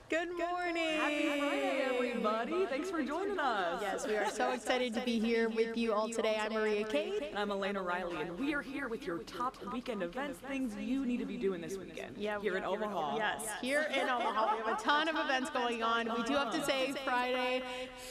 Good morning. Happy Friday, everybody. Thanks for joining us. Yes, we are so excited to be here with you all today. I'm Maria Kate. And I'm Elena Riley, and we are here with your top weekend events, things you need to be doing this weekend here in Omaha. Yes, here in Omaha. We have a ton of events going on. We do have to say Friday,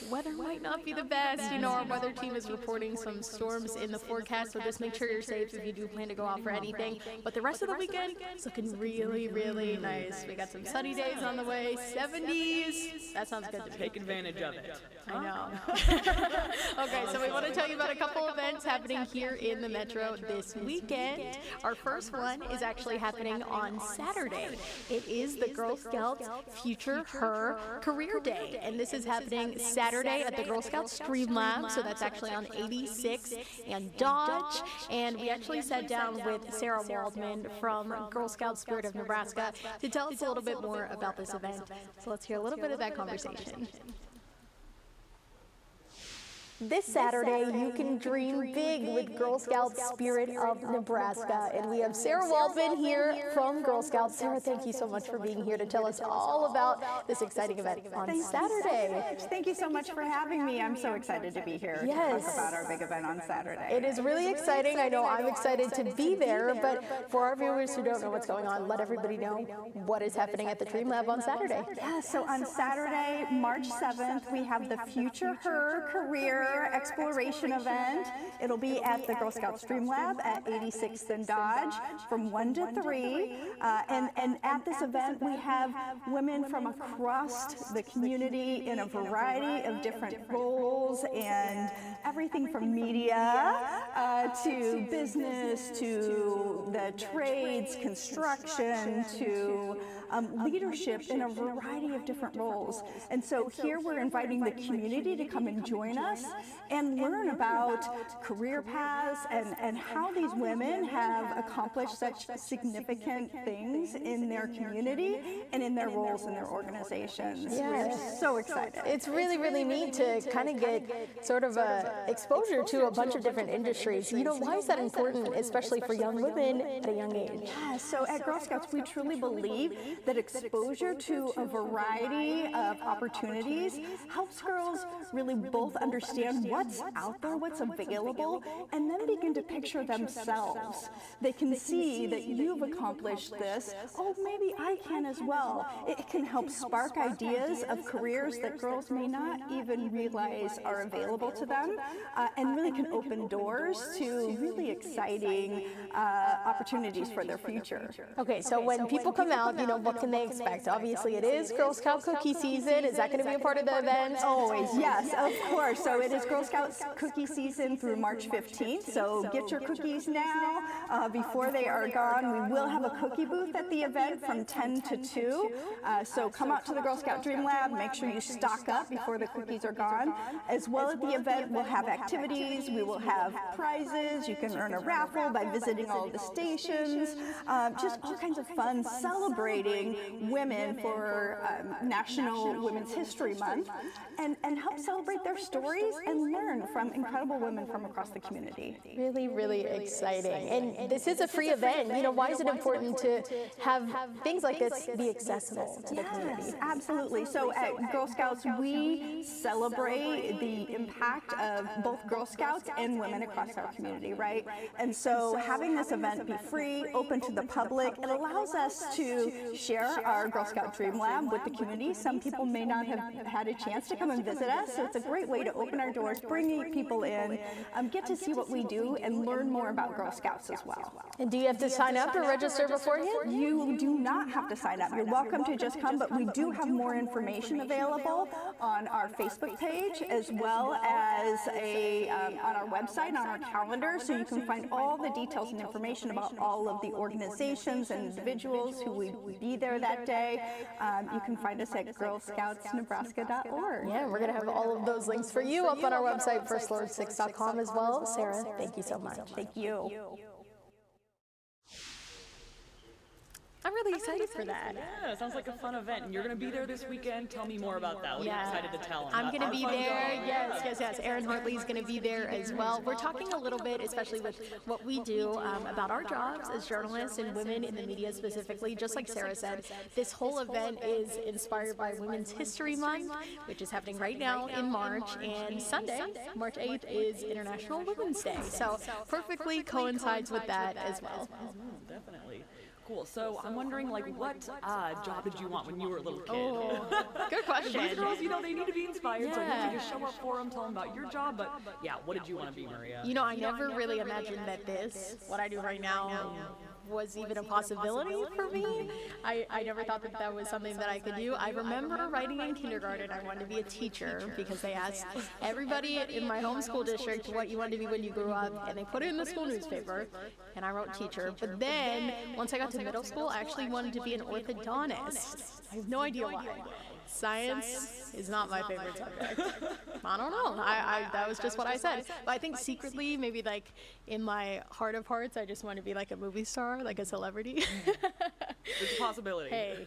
weather might not be the best. You know, our weather team is reporting some storms in the forecast, so just make sure you're safe if you do plan to go out for anything. But the rest of the weekend is looking really, really nice. We got some sunny days on the way. 70s. That sounds good to me. Take advantage of it. I know. Okay, so we want to tell you about a couple events happening here in the Metro this weekend. Our first one is actually happening on Saturday. It is the Girl Scouts Future Her Career Day, and this is happening Saturday at the Girl Scouts Streamlab, so that's actually on 86 and Dodge. And we actually sat down with Sarah Waldman from Girl Scout Spirit of Nebraska to tell us a little bit more about this event. So let's hear a little bit of that conversation. This Saturday, you can dream big with Girl Scout Spirit of Nebraska. And we have Sarah Waldman here from Girl Scouts. Sarah, thank you so much for being here to tell us all about this exciting event on Saturday. Thank you so much for having me. I'm so excited to be here to talk about our big event on Saturday. It is really exciting. I know I'm excited to be there, but for our viewers who don't know what's going on, let everybody know what is happening at the Dream Lab on Saturday. Yeah, so on Saturday, March 7th, we have the Future Her Career Exploration event. It'll be at the Girl Scout Streamlab at 86th and Dodge from 1 to 3. And at this event, we have women from across the community in a variety of different roles, and everything from media to business to the trades, construction to leadership in a variety of different roles. And so here we're inviting the community to come and join us and learn about career paths and how these women have accomplished such significant things in their community and in their roles in their organizations. We're so excited. It's really, really neat to kind of get sort of a exposure to a bunch of different industries. You know, why is that important, especially for young women at a young age? Yeah, so at Girl Scouts, we truly believe that exposure to a variety of opportunities helps girls really both understand what's out there, what's available, and then begin to picture themselves. They can see that you've accomplished this. Oh, maybe I can as well. It can help spark ideas of careers that girls may not even realize are available to them, and really can open doors to really exciting opportunities for their future. Okay, so when people come out, you know, what can they expect? Obviously, it is Girl Scout cookie season. Is that going to be a part of the event? Always, yes, of course. So it is Girl Scout cookie season through March 15th. So get your cookies now before they are gone. We will have a cookie booth at the event from 10 to 2. So come out to the Girl Scout Dream Lab. Make sure you stock up before the cookies are gone. As well at the event, we'll have activities. We will have prizes. You can earn a raffle by visiting all of the stations. Just all kinds of fun celebrating women for National Women's History Month, and help celebrate their stories and learn from incredible women from across the community. Really, really exciting. And this is a free event. You know, why is it important to have things like this be accessible to the community? Yes, absolutely. So at Girl Scouts, we celebrate the impact of both Girl Scouts and women across our community, right? And so having this event be free, open to the public, it allows us to share our Girl Scout Dream Lab with the community. Some people may not have had a chance to come and visit us, so it's a great way to open our doors, bring people in, get to see what we do, and learn more about Girl Scouts as well. And do you have to sign up or register beforehand? You do not have to sign up. You're welcome to just come, but we do have more information available on our Facebook page as well as on our website, on our calendar, so you can find all the details and information about all of the organizations and individuals who would be there that day. You can find us at girlscoutsnebraska.org. Yeah, we're going to have all of those links for you up on our website, firstlord6.com as well. Sarah, thank you so much. Thank you. I'm really excited for that. Yeah, it sounds like a fun event. And you're going to be there this weekend. Tell me more about that. What are you excited to tell them? I'm going to be there. Yes. Aaron Hartley's going to be there as well. We're talking a little bit, especially with what we do, about our jobs as journalists and women in the media specifically. Just like Sarah said, this whole event is inspired by Women's History Month, which is happening right now in March. And Sunday, March 8th, is International Women's Day. So perfectly coincides with that as well. Definitely. Cool. So I'm wondering, like, what job did you want when you were a little kid? Oh, good question. These girls, they need to be inspired, so you need to show up for them, tell them about your job. But yeah, what did you want to be, Maria? I never really imagined that what I do right now, was even a possibility for me. I never thought that was something that I could do. I remember writing in kindergarten I wanted to be a teacher because they asked everybody in my home school district what you wanted to be when you grew up, and they put it in the school newspaper, and I wrote teacher. But then, once I got to middle school, I actually wanted to be an orthodontist. I have no idea why. Science is not my favorite subject. I don't know. That was just what I said. But I think secretly, maybe like in my heart of hearts, I just want to be like a movie star, like a celebrity. It's a possibility. Hey.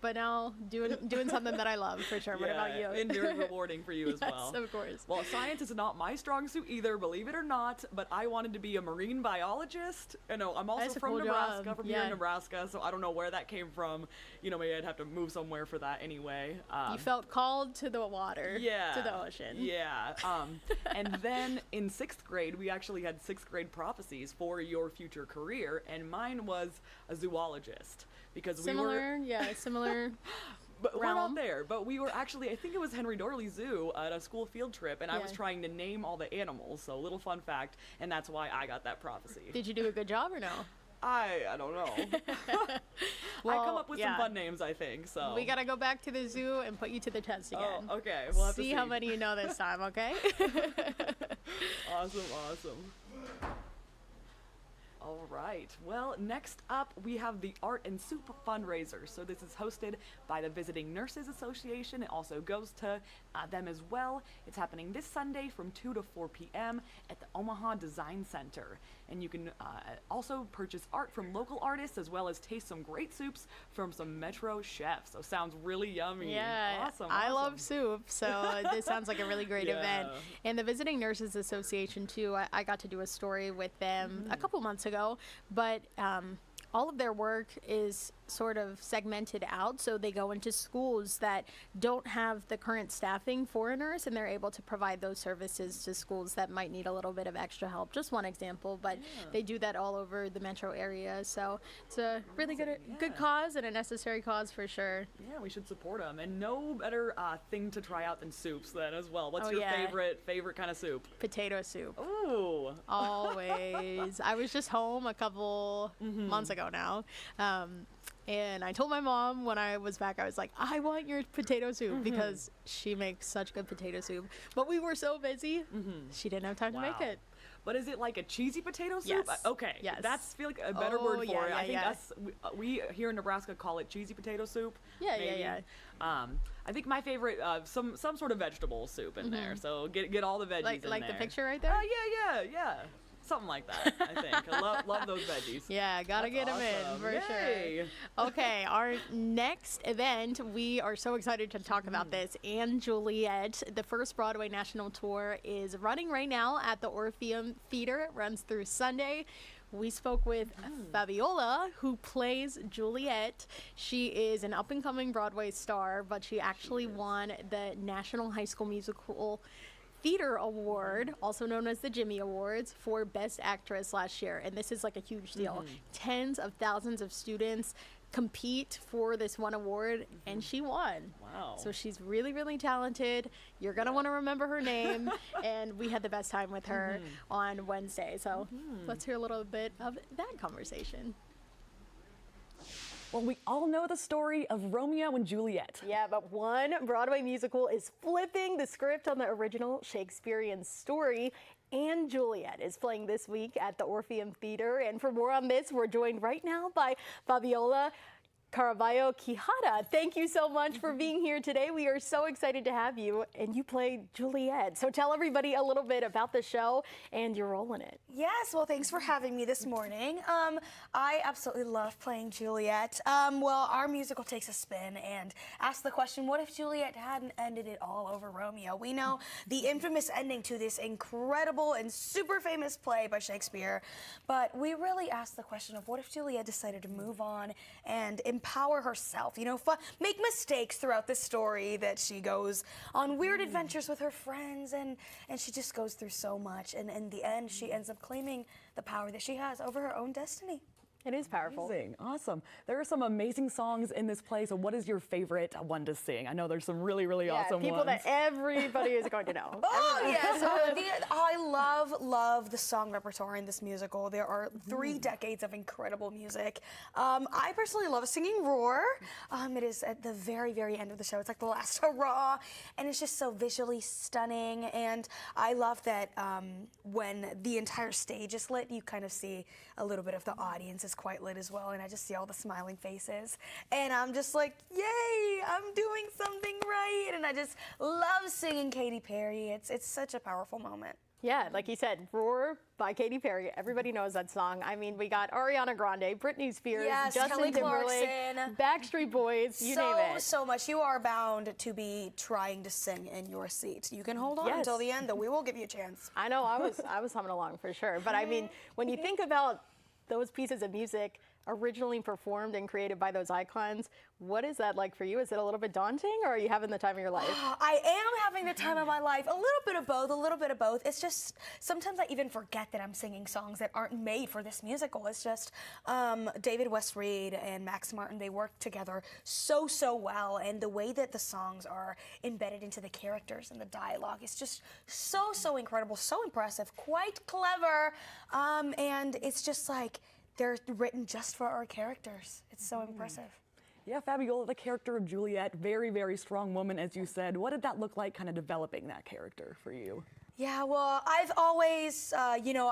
But now doing something that I love for sure. What about you? And very rewarding for you as well. Yes, of course. Well, science is not my strong suit either, believe it or not, but I wanted to be a marine biologist. I'm also from Nebraska, from here in Nebraska, so I don't know where that came from. Maybe I'd have to move somewhere for that anyway. You felt called to the water, to the ocean. Yeah. And then in 6th grade, we actually had 6th grade prophecies for your future career, and mine was a zoologist. Because similar. But we're not there. But we were actually, I think it was Henry Dorley Zoo at a school field trip, and I was trying to name all the animals. So little fun fact, and that's why I got that prophecy. Did you do a good job or no? I don't know. I come up with some fun names, I think. So we gotta go back to the zoo and put you to the test again. Oh, okay. We'll have to see how many you know this time. Okay. Awesome. All right. Well, next up, we have the Art and Soup fundraiser. So this is hosted by the Visiting Nurses Association. It also goes to them as well. It's happening this Sunday from 2 to 4 p.m. at the Omaha Design Center. And you can also purchase art from local artists as well as taste some great soups from some Metro chefs. So sounds really yummy. Yeah, awesome. I love soup, so this sounds like a really great event. And the Visiting Nurses Association, too, I got to do a story with them a couple months ago, but all of their work is sort of segmented out, so they go into schools that don't have the current staffing for a nurse, and they're able to provide those services to schools that might need a little bit of extra help. Just one example, but they do that all over the metro area, so it's a really good cause and a necessary cause for sure. Yeah, we should support them, and no better thing to try out than soups then as well. What's your favorite kind of soup? Potato soup. Ooh. Always. I was just home a couple months ago now. And I told my mom when I was back, I was like, I want your potato soup because she makes such good potato soup. But we were so busy, she didn't have time to make it. But is it like a cheesy potato soup? Yes. Okay. Yes. That's feel like a better word for it. I think we here in Nebraska call it cheesy potato soup. Yeah. I think my favorite some sort of vegetable soup in there. So get all the veggies in there. Like the picture right there? Yeah. Something like that, I think. I love those veggies. Yeah, gotta get them in for sure. Okay, our next event, we are so excited to talk about this. And Juliet, the first Broadway national tour, is running right now at the Orpheum Theater. It runs through Sunday. We spoke with Fabiola, who plays Juliet. She is an up-and-coming Broadway star, but she actually won the National High School Musical Theater Award, also known as the Jimmy Awards, for Best Actress last year. And this is like a huge deal. Tens of thousands of students compete for this one award, and she won. Wow. So she's really, really talented. You're going to want to remember her name. And we had the best time with her on Wednesday. So let's hear a little bit of that conversation. Well, we all know the story of Romeo and Juliet. Yeah, but one Broadway musical is flipping the script on the original Shakespearean story, and Juliet is playing this week at the Orpheum Theater. And for more on this, we're joined right now by Fabiola. Caraballo Quijada, thank you so much for being here today. We are so excited to have you, and you played Juliet. So tell everybody a little bit about the show and your role in it. Yes, well, thanks for having me this morning. I absolutely love playing Juliet. Well, our musical takes a spin and asks the question, what if Juliet hadn't ended it all over Romeo? We know the infamous ending to this incredible and super famous play by Shakespeare, but we really ask the question of what if Juliet decided to move on and empower herself, you know, make mistakes throughout the story, that she goes on weird adventures with her friends, and she just goes through so much, and in the end she ends up claiming the power that she has over her own destiny. It is powerful. Amazing. Awesome. There are some amazing songs in this play, so what is your favorite one to sing? I know there's some really, really awesome people ones. that everybody is going to know. Oh, yes. I love the song repertoire in this musical. There are 3 decades of incredible music. I personally love singing Roar. It is at the very, very end of the show. It's like the last hurrah, and it's just so visually stunning. And I love that when the entire stage is lit, you kind of see a little bit of the audience is quite lit as well, and I just see all the smiling faces, and I'm just like, yay, I'm doing something right, and I just love singing Katy Perry. It's such a powerful moment. Yeah, like you said, Roar by Katy Perry. Everybody knows that song. I mean, we got Ariana Grande, Britney Spears, Yes, Justin Kelly Timberlake, Clarkson. Backstreet Boys, you name it. So much. You are bound to be trying to sing in your seat. You can hold on Yes. until the end, though. We will give you a chance. I know, I was humming along for sure. But I mean, when you think about those pieces of music originally performed and created by those icons, what is that like for you? Is it a little bit daunting, or are you having the time of your life? I am having the time of my life. A little bit of both. It's just, sometimes I even forget that I'm singing songs that aren't made for this musical. It's just, David West Reed and Max Martin, they work together so well, and the way that the songs are embedded into the characters and the dialogue is just so incredible, so impressive, quite clever, and it's just like, they're written just for our characters. It's so impressive. Yeah, Fabiola, the character of Juliet, very, very strong woman, as you said. What did that look like, kind of developing that character for you? Yeah, well, I've always, you know,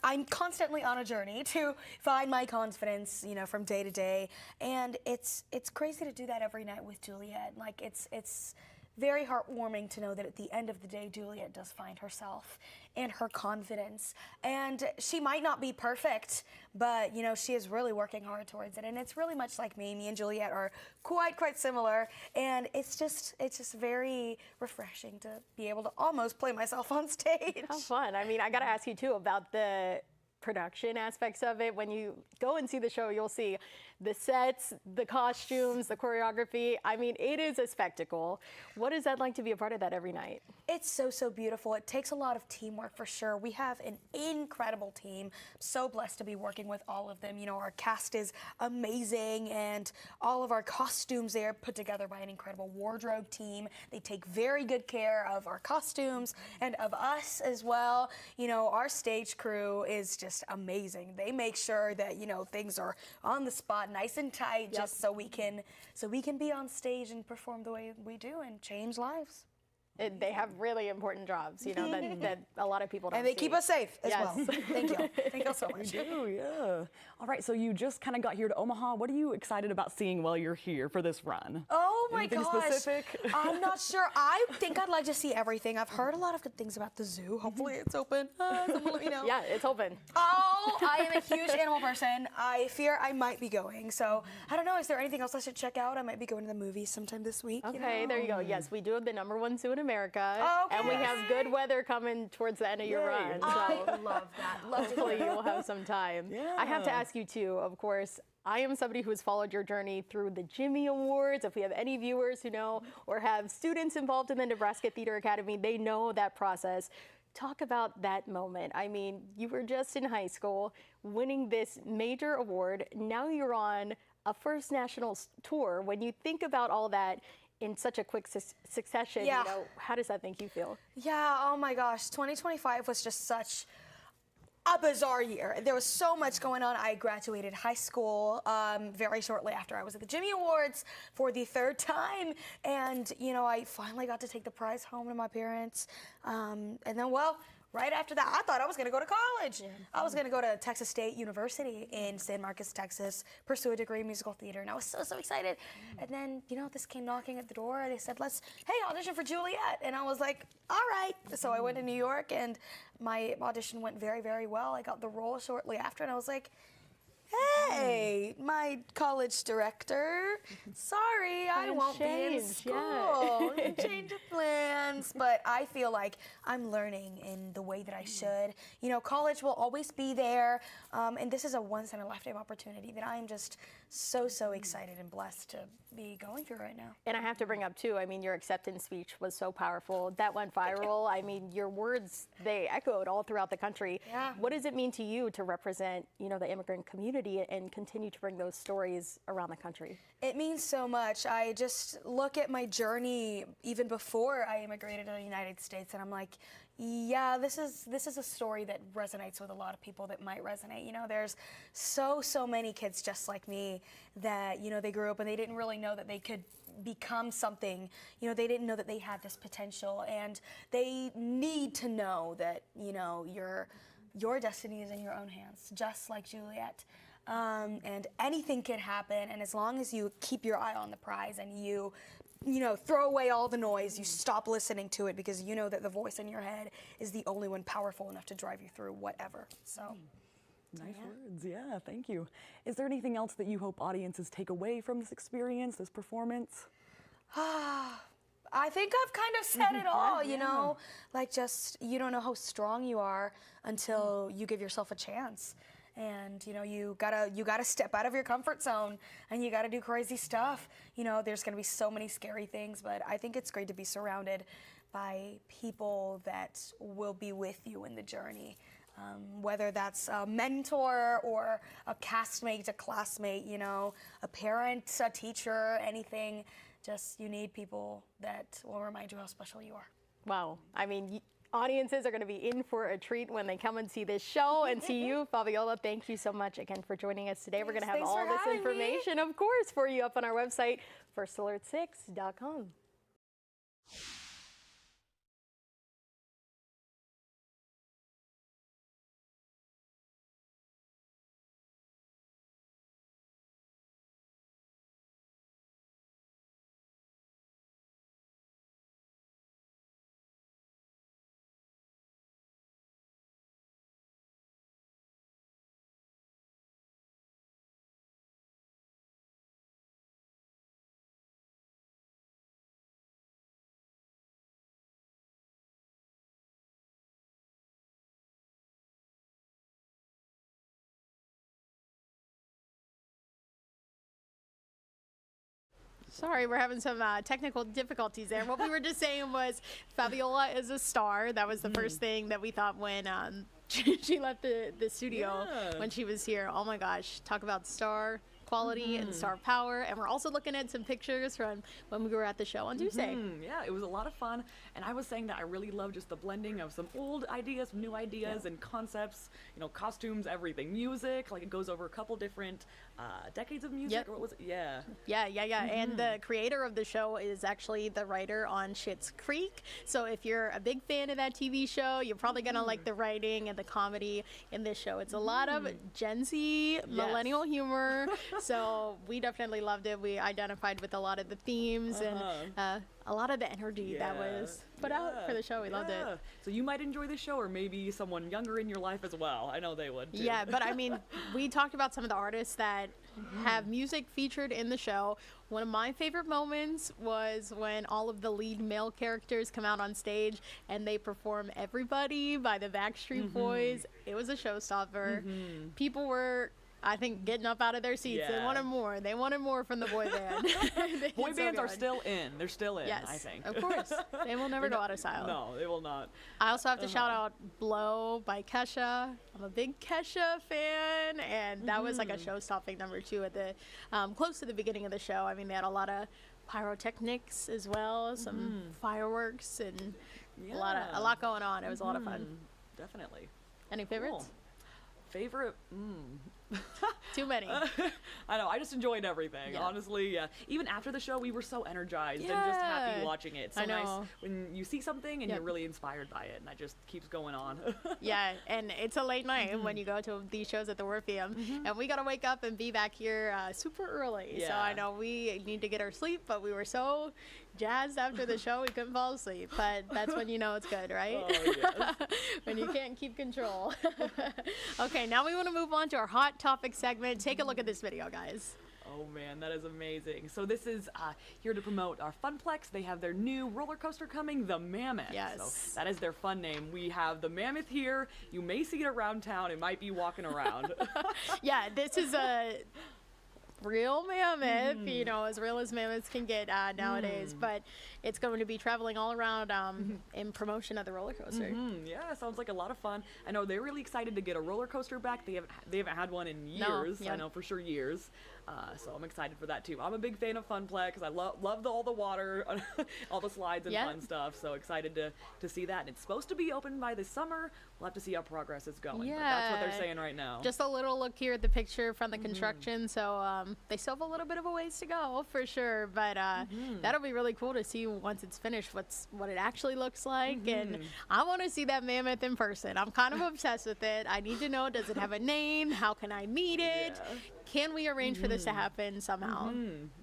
I'm constantly on a journey to find my confidence, you know, from day to day, and it's crazy to do that every night with Juliet. Like, it's very heartwarming to know that at the end of the day, Juliet does find herself and her confidence. And she might not be perfect, but, you know, she is really working hard towards it. And it's really much like me. Me and Juliet are quite similar. And it's just very refreshing to be able to almost play myself on stage. How fun. I mean, I got to ask you, too, about the production aspects of it. When you go and see the show, you'll see the sets, the costumes, the choreography. I mean, it is a spectacle. What is that like to be a part of that every night? It's so beautiful. It takes a lot of teamwork for sure. We have an incredible team. I'm so blessed to be working with all of them. You know, our cast is amazing, and all of our costumes, they are put together by an incredible wardrobe team. They take very good care of our costumes and of us as well. You know, our stage crew is just amazing. They make sure that, you know, things are on the spot, nice and tight, just so we can be on stage and perform the way we do and change lives. They have really important jobs, you know, that a lot of people don't And they see. keep us safe as Yes. well. Thank you. Thank you so much. Oh, yeah. All right, so you just kind of got here to Omaha. What are you excited about seeing while you're here for this run? Oh my Anything gosh. specific? I'm not sure. I think I'd like to see everything. I've heard a lot of good things about the zoo. Hopefully it's open. Someone let me know. Yeah, it's open. Oh, I am a huge animal person. I fear I might be going. So I don't know. Is there anything else I should check out? I might be going to the movies sometime this week. Okay, there you go. Yes, we do have the #1 zoo in America. Okay. And we have good weather coming towards the end of your Yay. run. I So love that. Love to hopefully hear you will have some time. Yeah. I have to ask you too, of course, I am somebody who has followed your journey through the Jimmy Awards. If we have any viewers who know or have students involved in the Nebraska Theater Academy, they know that process. Talk about that moment. I mean, you were just in high school winning this major award. Now you're on a first national tour. When you think about all that in such a quick succession, Yeah. you know, how does that make you feel? Yeah, oh my gosh, 2025 was just such a bizarre year. There was so much going on. I graduated high school very shortly after I was at the Jimmy Awards for the 3rd time, and you know, I finally got to take the prize home to my parents, and then, well, right after that, I thought I was going to go to college. I was going to go to Texas State University in San Marcos, Texas, pursue a degree in musical theater, and I was so excited. And then, you know, this came knocking at the door. They said, hey, audition for Juliet. And I was like, all right. So I went to New York, and my audition went very, very well. I got the role shortly after, and I was like, hey, my college director, sorry, I won't be in school. Change of plans. But I feel like I'm learning in the way that I should. You know, college will always be there, and this is a once-in-a-lifetime opportunity that I am just so excited and blessed to be going through right now. And I have to bring up, too, I mean, your acceptance speech was so powerful. That went viral. I mean, your words, they echoed all throughout the country. Yeah. What does it mean to you to represent, you know, the immigrant community and continue to bring those stories around the country? It means so much. I just look at my journey even before I immigrated to the United States, and I'm like, yeah, this is a story that resonates with a lot of people that might resonate. You know, there's so many kids just like me that, you know, they grew up and they didn't really know that they could become something. You know, they didn't know that they had this potential, and they need to know that, you know, your destiny is in your own hands, just like Juliet. And anything can happen, and as long as you keep your eye on the prize and you know, throw away all the noise, you stop listening to it, because you know that the voice in your head is the only one powerful enough to drive you through whatever. So. Nice words, yeah, thank you. Is there anything else that you hope audiences take away from this experience, this performance? I think I've kind of said it all, you know, like just, you don't know how strong you are until you give yourself a chance. And, you know, you gotta step out of your comfort zone, and you gotta do crazy stuff. You know, there's gonna be so many scary things, but I think it's great to be surrounded by people that will be with you in the journey. Whether that's a mentor or a castmate, a classmate, you know, a parent, a teacher, anything. Just, you need people that will remind you how special you are. Wow. I mean, audiences are going to be in for a treat when they come and see this show and see you. Fabiola, thank you so much again for joining us today. We're going to have all this information, of course, for you up on our website, firstalert6.com. Sorry, we're having some technical difficulties there. What we were just saying was Fabiola is a star. That was the first thing that we thought when she left the studio when she was here. Oh my gosh, talk about star quality and star power. And we're also looking at some pictures from when we were at the show on Tuesday. Yeah, it was a lot of fun. And I was saying that I really love just the blending of some old ideas, some new ideas and concepts, you know, costumes, everything. Music, like it goes over a couple different decades of music. Or what was it? Yeah. And the creator of the show is actually the writer on Schitt's Creek. So if you're a big fan of that TV show, you're probably going to like the writing and the comedy in this show. It's a lot of Gen Z, millennial humor. So we definitely loved it. We identified with a lot of the themes and a lot of the energy that was put out for the show. We loved it. So you might enjoy the show, or maybe someone younger in your life as well. I know they would too. Yeah, but I mean, we talked about some of the artists that have music featured in the show. One of my favorite moments was when all of the lead male characters come out on stage and they perform Everybody by the Backstreet Boys. It was a showstopper. People were, I think, getting up out of their seats. They wanted more. They wanted more from the boy band. Boy bands are still in. They're still in, I think. Of course. They will never go out of style. No, they will not. I also have to shout out Blow by Kesha. I'm a big Kesha fan, and that was like a show-stopping number too at the close to the beginning of the show. I mean, they had a lot of pyrotechnics as well, some fireworks, and a lot going on. It was a lot of fun. Definitely. Any favorites? Cool. Favorite? Too many. I know. I just enjoyed everything. Yeah. Honestly, yeah. Even after the show, we were so energized and just happy Yeah. watching it. It's so I know. nice when you see something and Yep. you're really inspired by it, and it just keeps going on. Yeah, and it's a late night when you go to these shows at the Orpheum, and we gotta wake up and be back here super early. So Yeah. I know we need to get our sleep, but we were so jazzed after the show we couldn't fall asleep. But that's when you know it's good, right? Oh, yes. When you can't keep control. Okay, now we want to move on to our hot topic segment. Take a look at this video, guys. Oh man, that is amazing. So this is here to promote our Funplex. They have their new roller coaster coming, the Mammoth. Yes. So that is their fun name. We have the Mammoth here. You may see it around town. It might be walking around. Yeah, this is a real mammoth, you know, as real as mammoths can get nowadays. But it's going to be traveling all around in promotion of the roller coaster. Yeah, sounds like a lot of fun. I know they're really excited to get a roller coaster back. They haven't had one in No, years. yeah. I know for sure years. So I'm excited for that too. I'm a big fan of Funplex. I love all the water, all the slides and Yeah. fun stuff. So excited to see that. And it's supposed to be open by this summer. We'll have to see how progress is going. But that's what they're Yeah. saying right now. Just a little look here at the picture from the construction. So they still have a little bit of a ways to go for sure. But that'll be really cool to see once it's finished what it actually looks like. And I want to see that mammoth in person. I'm kind of obsessed with it. I need to know, does it have a name? How can I meet it? Yeah. Can we arrange for this to happen somehow?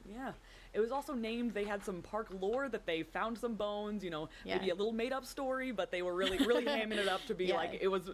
Yeah. It was also named, they had some park lore that they found some bones, you know, Yeah. maybe a little made up story, but they were really hamming it up to be Yeah. like, it was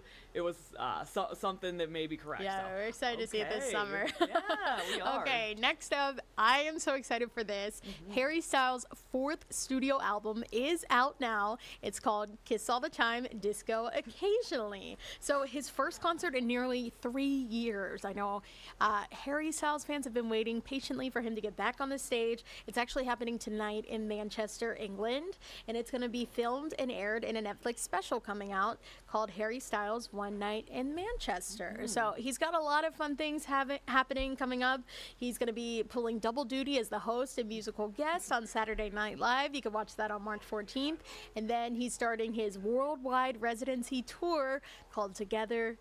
something that may be correct. Yeah, so. we're excited to see it this Okay. summer. Yeah, we are. Okay, next up, I am so excited for this. Harry Styles' 4th studio album is out now. It's called Kiss All the Time, Disco Occasionally. So his first concert in nearly 3 years. I know Harry Styles fans have been waiting patiently for him to get back on the stage. It's actually happening tonight in Manchester, England, and it's going to be filmed and aired in a Netflix special coming out called Harry Styles One Night in Manchester. So he's got a lot of fun things happening coming up. He's going to be pulling double duty as the host and musical guest on Saturday Night Live. You can watch that on March 14th. And then he's starting his worldwide residency tour called Together.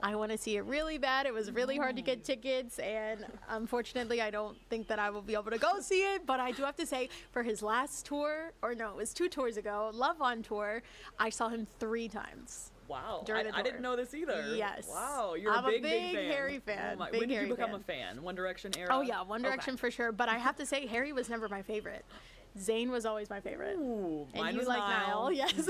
I want to see it really bad. It was really hard to get tickets, and unfortunately I don't think that I will be able to go see it, but I do have to say, for his last tour, or no, it was 2 tours ago, Love on Tour, I saw him 3 times. Wow. During the I didn't tour. know this either. Yes. Wow. You're I'm a big fan. Harry fan. Oh my, Big when did Harry you become fan. a fan? One Direction era? Oh yeah, One Direction Okay. for sure, but I have to say, Harry was never my favorite. Zayn was always my favorite. Ooh, And mine you was like Niall, yes.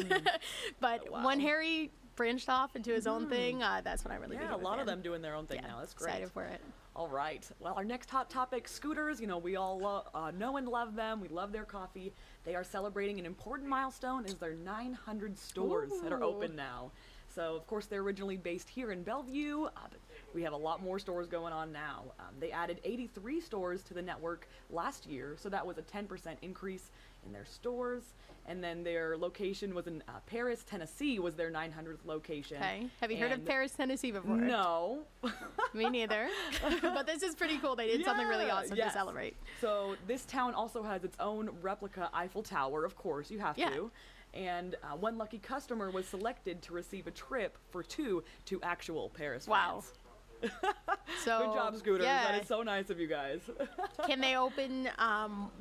But Wow. when Harry branched off into his own thing, that's when I really Yeah, became a lot of fan. them doing their own thing Yeah, now. That's great. excited for it. All right. Well, our next hot topic, scooters. You know, we all know and love them. We love their coffee. They are celebrating an important milestone as their 900 stores that are Ooh. open now. So, of course, they're originally based here in Bellevue, but we have a lot more stores going on now. They added 83 stores to the network last year, so that was a 10% increase in their stores. And then their location was in Paris, Tennessee, was their 900th location. Okay. Have you heard of And- Paris, Tennessee before? No. Me neither. But this is pretty cool. They did something really Yeah, awesome yes. to celebrate. So this town also has its own replica Eiffel Tower, of course, you have Yeah. to. And one lucky customer was selected to receive a trip for 2 to actual Paris Wow. fans. So Good job, Scooters. Yeah. That is so nice of you guys. Can they open?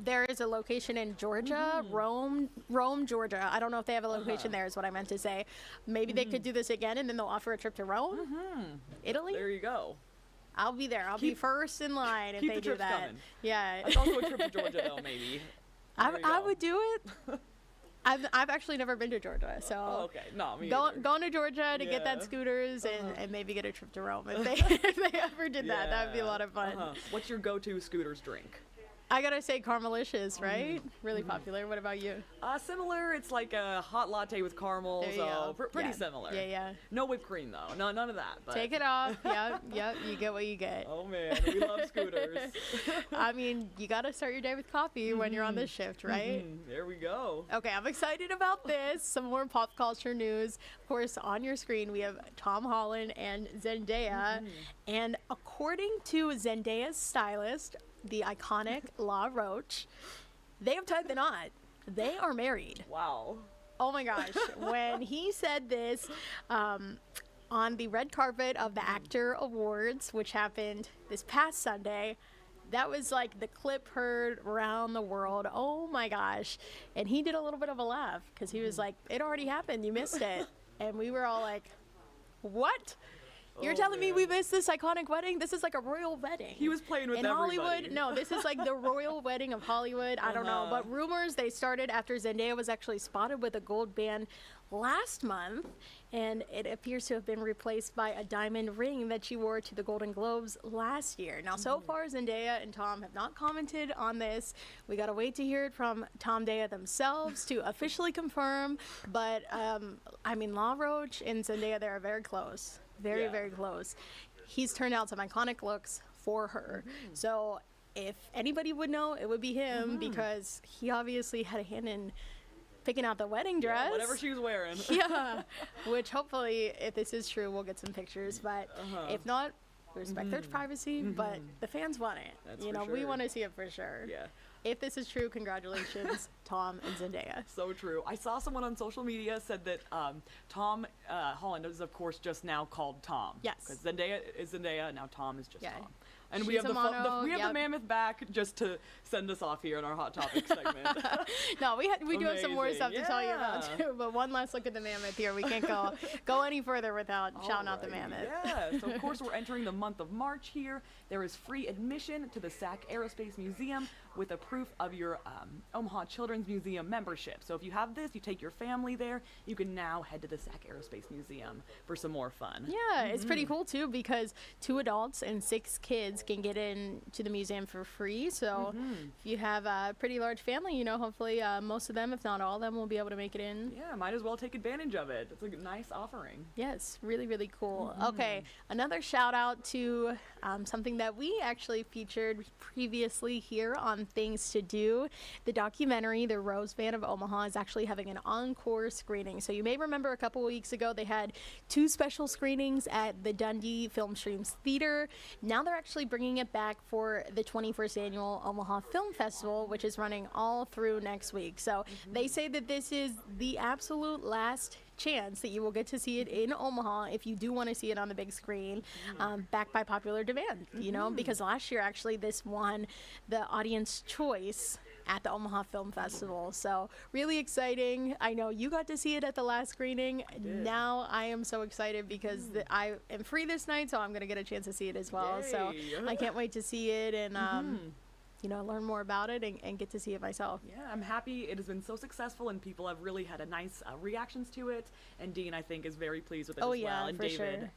There is a location in Georgia, Rome, Georgia. I don't know if they have a location there. Is what I meant to say. Maybe they could do this again, and then they'll offer a trip to Rome, Italy. There you go. I'll be there. I'll be first in line if keep they the do trips that. coming. Yeah, That's also a trip to Georgia, though, maybe. There you I go. would do it. I've actually never been to Georgia, so Oh, okay. No, me either. going to Georgia to get that Yeah. scooters and maybe get a trip to Rome if they if they ever did that. That would be a lot of fun. What's your go-to Scooters drink? I gotta say, Caramelicious, right? Really popular. What about you? Similar. It's like a hot latte with caramel, There you so go. pretty Yeah. similar. Yeah. No whipped cream, though. No, none of that. But. Take it off. Yep. You get what you get. Oh, man. We love Scooters. I mean, you gotta start your day with coffee when you're on this shift, right? There we go. Okay, I'm excited about this. Some more pop culture news. Of course, on your screen, we have Tom Holland and Zendaya. And according to Zendaya's stylist, the iconic La Roche, they have tied the knot. They are married. Wow. Oh my gosh. When he said this, on the red carpet of the Actor Awards, which happened this past Sunday. That was like the clip heard around the world. Oh my gosh. And he did a little bit of a laugh because he was like, it already happened. You missed it. And we were all like, what? You're telling me we missed this iconic wedding? This is like a royal wedding. He was playing with in everybody. Hollywood. No, this is like the royal wedding of Hollywood. I don't know. But rumors, they started after Zendaya was actually spotted with a gold band last month, and it appears to have been replaced by a diamond ring that she wore to the Golden Globes last year. Now, so far, Zendaya and Tom have not commented on this. We gotta wait to hear it from Tom Daya themselves to officially confirm. But I mean, La Roche and Zendaya, they are very close, very close. He's turned out some iconic looks for her. So if anybody would know, it would be him because he obviously had a hand in picking out the wedding dress. Yeah, whatever she was wearing. Yeah, which hopefully, if this is true, we'll get some pictures. But if not, we respect their privacy. But the fans want it. That's you know, for we sure. want to see it for sure. Yeah. If this is true, congratulations, Tom and Zendaya. So true. I saw someone on social media said that Tom Holland is, of course, just now called Tom. Yes. Because Zendaya is Zendaya, now Tom is just Yeah. Tom. And we She's have a mono, the mammoth back just to send us off here in our Hot Topic segment. No, we do have some more Amazing. stuff to tell you about Yeah. too. But one last look at the mammoth here. We can't go any further without shouting out the Alrighty, mammoth. Yeah, so of course we're entering the month of March here. There is free admission to the SAC Aerospace Museum with a proof of your Omaha Children's Museum membership. So if you have this, you take your family there, you can now head to the SAC Aerospace Museum for some more fun. Yeah, it's pretty cool too because 2 adults and 6 kids can get in to the museum for free. So if you have a pretty large family, you know, hopefully most of them, if not all of them, will be able to make it in. Yeah, might as well take advantage of it. It's a nice offering. Yes, really cool. Okay, another shout out to something that we actually featured previously here on Things to Do. The documentary, The Rose Band of Omaha, is actually having an encore screening. So you may remember a couple of weeks ago they had 2 special screenings at the Dundee Film Streams Theater. Now they're actually bringing it back for the 21st annual Omaha Film Festival, which is running all through next week. So they say that this is the absolute last chance that you will get to see it in Omaha if you do want to see it on the big screen, backed by popular demand, you know, because last year actually this won the audience choice at the Omaha Film Festival. So really exciting. I know you got to see it at the last screening. Now I am so excited because I am free this night, so I'm going to get a chance to see it as well. Yay. So I can't wait to see it and you know, learn more about it and get to see it myself. Yeah, I'm happy it has been so successful and people have really had a nice reactions to it. And Dean, I think, is very pleased with it as well. And for David, sure.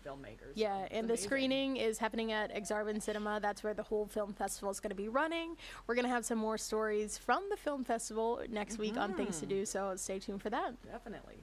The filmmakers. Yeah, It's and the amazing. screening is happening at Exarban Cinema. That's where the whole film festival is going to be running. We're going to have some more stories from the film festival next week on Things to Do, so stay tuned for that. Definitely.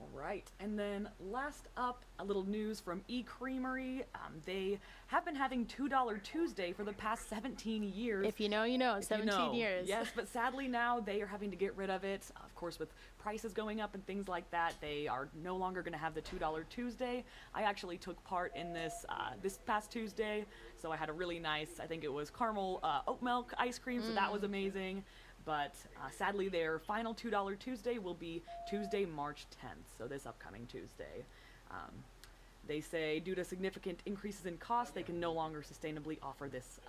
All right, and then last up, a little news from E-Creamery. They have been having $2 Tuesday for the past 17 years. If you know, you know. If you 17 know. years. Yes, but sadly now they are having to get rid of it. Of course, with prices going up and things like that, they are no longer going to have the $2 Tuesday. I actually took part in this this past Tuesday, so I had a really nice, I think it was caramel oat milk ice cream, so that was amazing. But sadly, their final $2 Tuesday will be Tuesday, March 10th, so this upcoming Tuesday. They say due to significant increases in cost, they can no longer sustainably offer this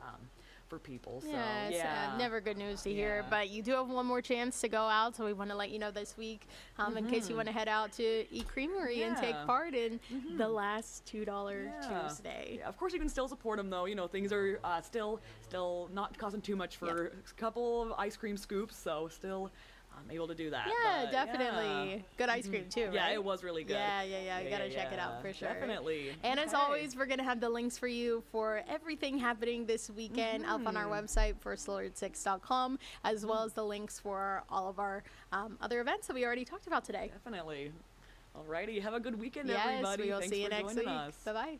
for people. So, Yeah, it's yeah. never good news to hear, Yeah. but you do have one more chance to go out, so we want to let you know this week in case you want to head out to E-Creamery and take Yeah. part in the last $2 Yeah. Tuesday. Yeah, of course you can still support them though. You know, things are still not costing too much for a couple of ice cream scoops, so still able to do that. Yeah, but, definitely. yeah. Good ice cream too, Yeah, right? it was really good. Yeah. You gotta check it out for sure. Definitely. And as Okay. always, we're gonna have the links for you for everything happening this weekend up on our website, firstalert6.com, as well as the links for all of our other events that we already talked about today. Definitely. Alrighty, have a good weekend, Yes, everybody. we will Thanks see you for next joining week. us. Bye bye.